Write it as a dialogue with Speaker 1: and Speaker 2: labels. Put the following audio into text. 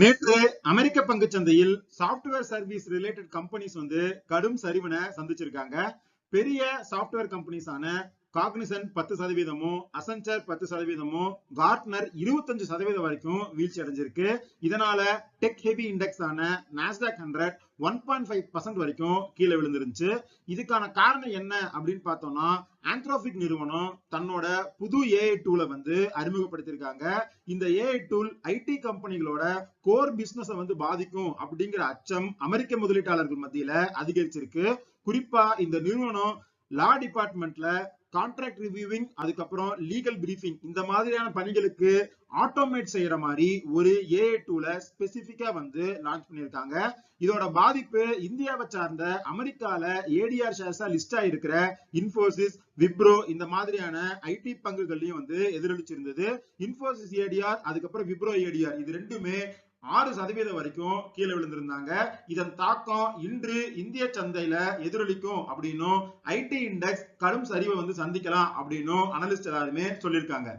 Speaker 1: நேற்று அமெரிக்க பங்குச்சந்தையில் software service related companies கடும் சரிவினை சந்திச்சிருக்காங்க. பெரிய சாப்ட்வேர் கம்பெனிஸான காக்னிசன்ட் 10%, அசென்சர் 10%, கார்ட்னர் 25% வரைக்கும் வீழ்ச்சி அடைஞ்சிருக்கு. இதனால டெக் ஹெவி இண்டெக்ஸ் ஆன நாஸ்டாக் 100 1.5% வரைக்கும் கீழே விழுந்துருந்துச்சு. இதுக்கான காரணம் என்ன அப்படின்னு பார்த்தோம்னா, ஆந்த்ரோபிக் நிறுவனம் தன்னோட புது ஏஐ டூலை அறிமுகப்படுத்தியிருக்காங்க. இந்த ஏஐ டூல் ஐடி கம்பெனிகளோட கோர் பிசினஸ் பாதிக்கும் அப்படிங்கிற அச்சம் அமெரிக்க முதலீட்டாளர்கள் மத்தியில அதிகரிச்சிருக்கு. குறிப்பா இந்த நிறுவனம் லா டிபார்ட்மெண்ட்ல கான்ட்ராக்ட் ரிவ்யூவிங், அதுக்கப்புறம் லீகல் பிரீஃபிங் இந்த மாதிரியான பணிகளுக்கு ஆட்டோமேட் செய்யற மாதிரி ஒரு ஏஐ டூலை ஸ்பெசிபிக்கா லான்ச் பண்ணியிருக்காங்க. இதோட பாதிப்பு இந்தியாவை சார்ந்த அமெரிக்கால ஏடிஆர் ஷேர்ஸா லிஸ்ட் ஆயிருக்கிற இன்ஃபோசிஸ், விப்ரோ இந்த மாதிரியான ஐடி பங்குகள்லயும் எதிரொலிச்சிருந்தது. இன்ஃபோசிஸ் ஏடிஆர், அதுக்கப்புறம் விப்ரோ ஏடிஆர் இது ரெண்டுமே 6% வரைக்கும் கீழே விழுந்திருந்தாங்க. இதன் தாக்கம் இன்று இந்திய சந்தையில எதிரொலிக்கும் அப்படின்னும் ஐடி இண்டெக்ஸ் கடும் சரிவை சந்திக்கலாம் அப்படின்னும் அனலிஸ்ட் எல்லாருமே சொல்லியிருக்காங்க.